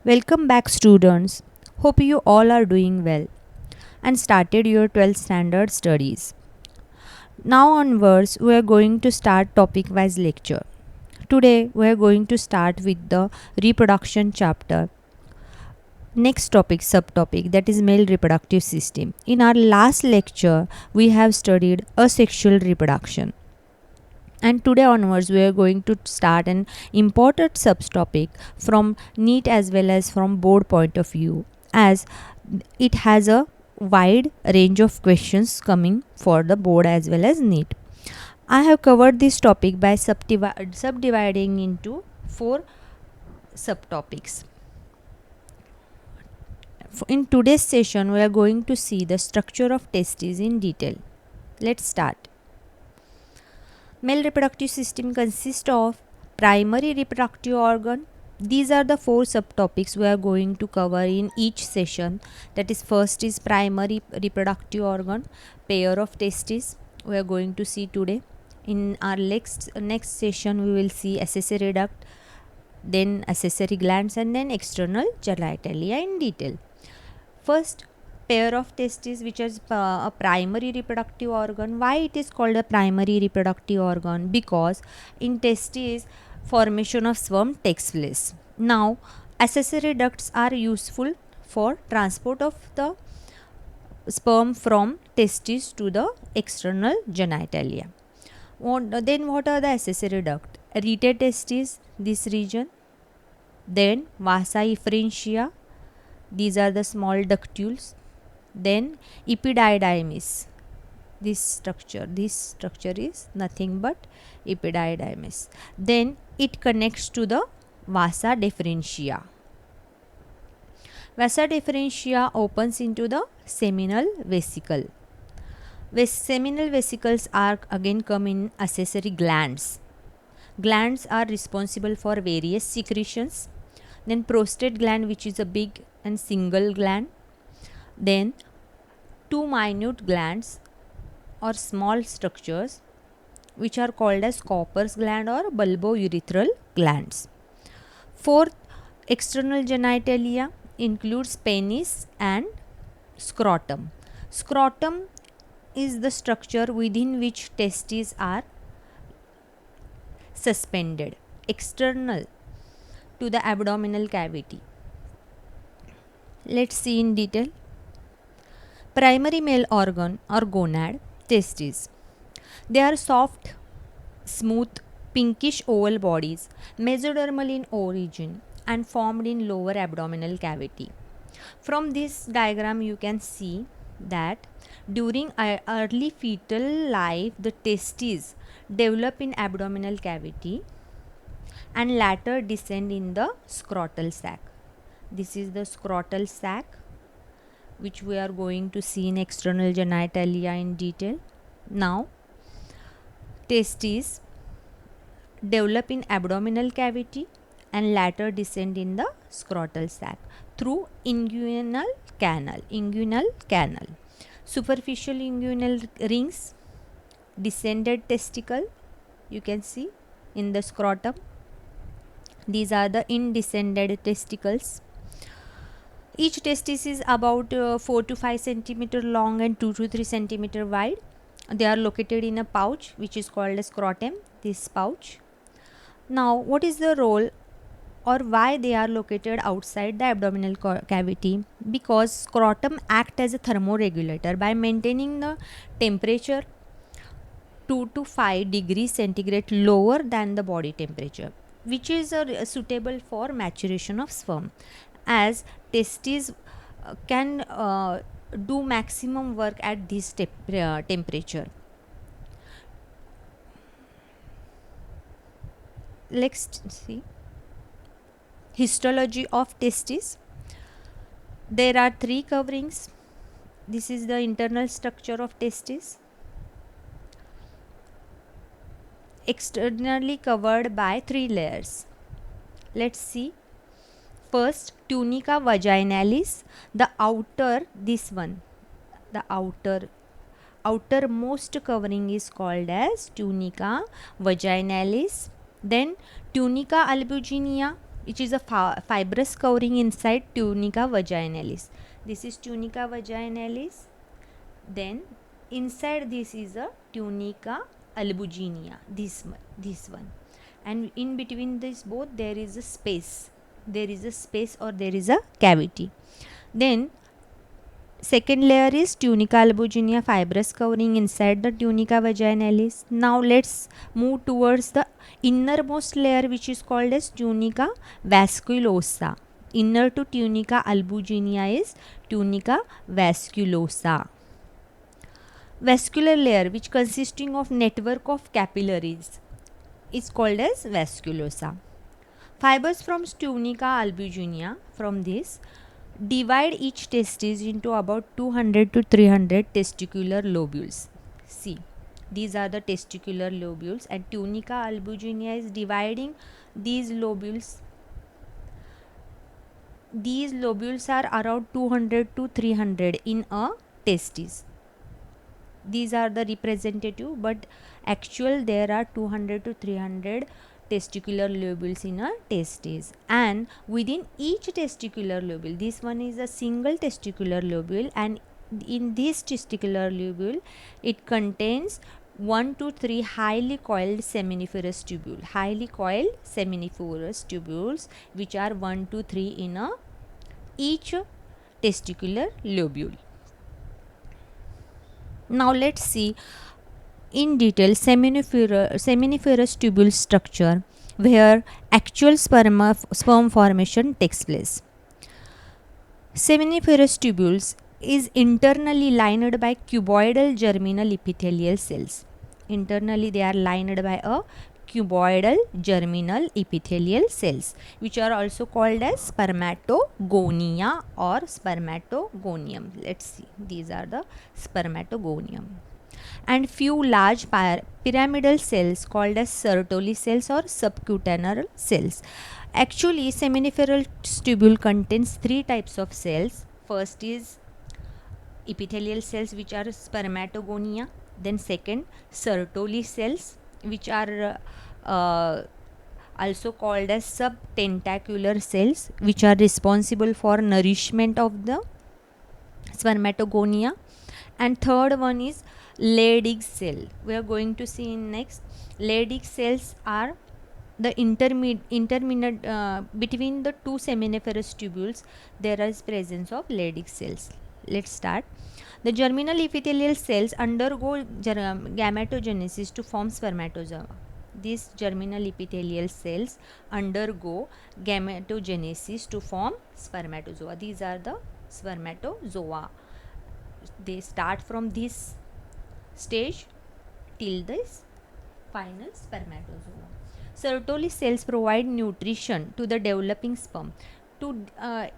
Welcome back, students. Hope you all are doing well and started your 12th standard studies. Now onwards, we are going to start topic wise lecture. Today, we are going to start with the reproduction chapter. Next topic, subtopic, that is male reproductive system. In our last lecture, we have studied asexual reproduction. And today onwards, we are going to start an important subtopic from NEET as well as from board point of view, as it has a wide range of questions coming for the board as well as NEET. I have covered this topic by subdividing into 4 subtopics. In today's session, we are going to see the structure of testes in detail. Let's start. Male reproductive system consists of primary reproductive organ. These are the 4 subtopics we are going to cover in each session. That is, first is primary reproductive organ, pair of testes we are going to see today. In our next session, we will see accessory duct, then accessory glands, and then external genitalia in detail. First, pair of testes, which is a primary reproductive organ. Why it is called a primary reproductive organ? Because in testes, formation of sperm takes place. Now, accessory ducts are useful for transport of the sperm from testes to the external genitalia. Then what are the accessory duct? Rete testis, this region. Then vasa efferentia, these are the small ductules. Then epididymis, this structure is nothing but epididymis. Then it connects to the vasa deferentia. Vasa deferentia opens into the seminal vesicle. Seminal vesicles are again come in accessory glands. Glands are responsible for various secretions. Then prostate gland, which is a big and single gland. Then 2 minute glands or small structures which are called as Cowper's gland or bulbourethral glands. Fourth, external genitalia includes penis and scrotum. Scrotum is the structure within which testes are suspended, external to the abdominal cavity. Let's see in detail. Primary male organ or gonad, testes. They are soft, smooth, pinkish oval bodies, mesodermal in origin and formed in lower abdominal cavity. From this diagram, you can see that during early fetal life, the testes develop in abdominal cavity and later descend in the scrotal sac. This is the scrotal sac, which we are going to see in external genitalia in detail. Now, testes develop in abdominal cavity and later descend in the scrotal sac through inguinal canal. Superficial inguinal rings, descended testicle, you can see in the scrotum. These are the indescended testicles. Each testis is about 4 to 5 centimeter long and 2 to 3 centimeter wide. They are located in a pouch which is called a scrotum, this pouch. Now, what is the role or why they are located outside the abdominal cavity? Because scrotum act as a thermoregulator by maintaining the temperature 2 to 5 degrees centigrade lower than the body temperature, which is suitable for maturation of sperm, as testes can do maximum work at this temperature. Let's see histology of testes. There are 3 coverings. This is the internal structure of testes, externally covered by 3 layers. Let's see. First, tunica vaginalis, the outer, this one, the outermost covering is called as tunica vaginalis. Then tunica albuginea, which is a fibrous covering inside tunica vaginalis. This is tunica vaginalis. Then inside this is a tunica albuginea, this one, and in between this both there is a space, or there is a cavity. Then second layer is tunica albuginea, fibrous covering inside the tunica vaginalis. Now let's move towards the innermost layer, which is called as tunica vasculosa. Inner to tunica albuginea is tunica vasculosa. Vascular layer, which consisting of network of capillaries, is called as vasculosa. Fibers from tunica albuginea from this divide each testis into about 200 to 300 testicular lobules. See, these are the testicular lobules, and tunica albuginea is dividing these lobules. These lobules are around 200 to 300 in a testis. These are the representative, but actual there are 200 to 300 testicular lobules in a testis, and within each testicular lobule, this one is a single testicular lobule, and in this testicular lobule it contains 1 to 3 highly coiled seminiferous tubules, which are 1 to 3 in each testicular lobule. Now let's see in detail seminiferous tubule structure, where actual sperm formation takes place. Seminiferous tubules is internally lined by cuboidal germinal epithelial cells. Internally they are lined by a cuboidal germinal epithelial cells, which are also called as spermatogonia or spermatogonium. Let's see, these are the spermatogonium. And few large pyramidal cells called as Sertoli cells or subcutaneous cells. Actually, seminiferous tubule contains 3 types of cells. First is epithelial cells, which are spermatogonia. Then second, Sertoli cells, which are also called as subtentacular cells, which are responsible for nourishment of the spermatogonia. And third one is Leydig cell. We are going to see in next. Leydig cells are the intermediate between the two seminiferous tubules. There is presence of Leydig cells. Let's start. The germinal epithelial cells undergo gametogenesis to form spermatozoa. These germinal epithelial cells undergo gametogenesis to form spermatozoa. These are the spermatozoa. They start from this stage till this final spermatozoa. Sertoli cells provide nutrition to the developing sperm. To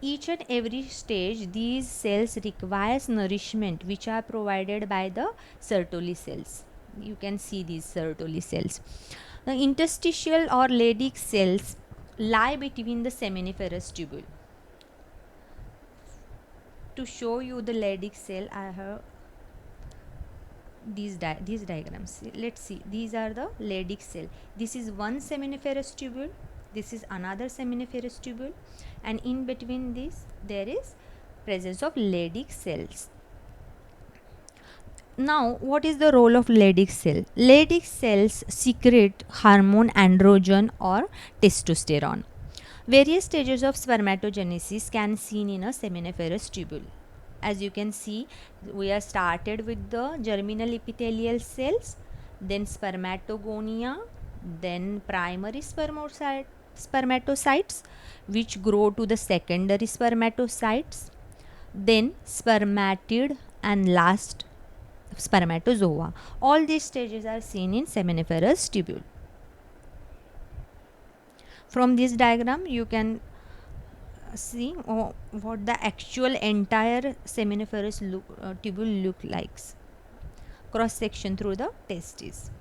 each and every stage, these cells requires nourishment, which are provided by the Sertoli cells. You can see these Sertoli cells. The interstitial or Leydig cells lie between the seminiferous tubule. To show you the Leydig cell, I have these diagrams. Let's see, these are the Leydig cell. This is one seminiferous tubule, this is another seminiferous tubule, and in between this there is presence of Leydig cells. Now, what is the role of Leydig cell? Leydig cells secrete hormone androgen or testosterone. Various stages of spermatogenesis can seen in a seminiferous tubule. As you can see, we are started with the germinal epithelial cells, then spermatogonia, then primary spermatocytes, which grow to the secondary spermatocytes, then spermatid, and last spermatozoa. All these stages are seen in seminiferous tubule. From this diagram, you can see what the actual entire seminiferous tubule look like. Cross section through the testes.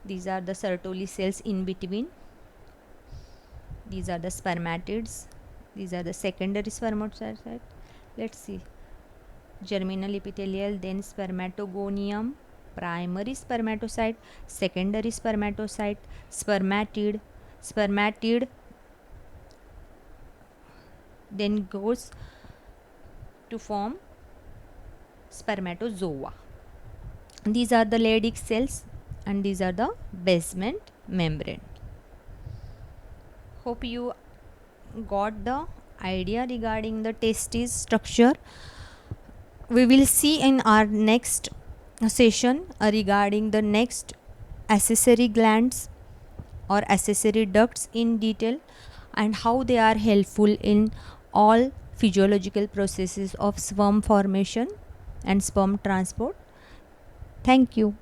These are the Sertoli cells in between. These are the spermatids. These are the secondary spermatocytes. Let's see. Germinal epithelial, then spermatogonium, primary spermatocyte, secondary spermatocyte, spermatid, then goes to form spermatozoa. These are the Leydig cells and these are the basement membrane. Hope you got the idea regarding the testis structure. We will see in our next session regarding the next accessory glands or accessory ducts in detail and how they are helpful in all physiological processes of sperm formation and sperm transport. Thank you.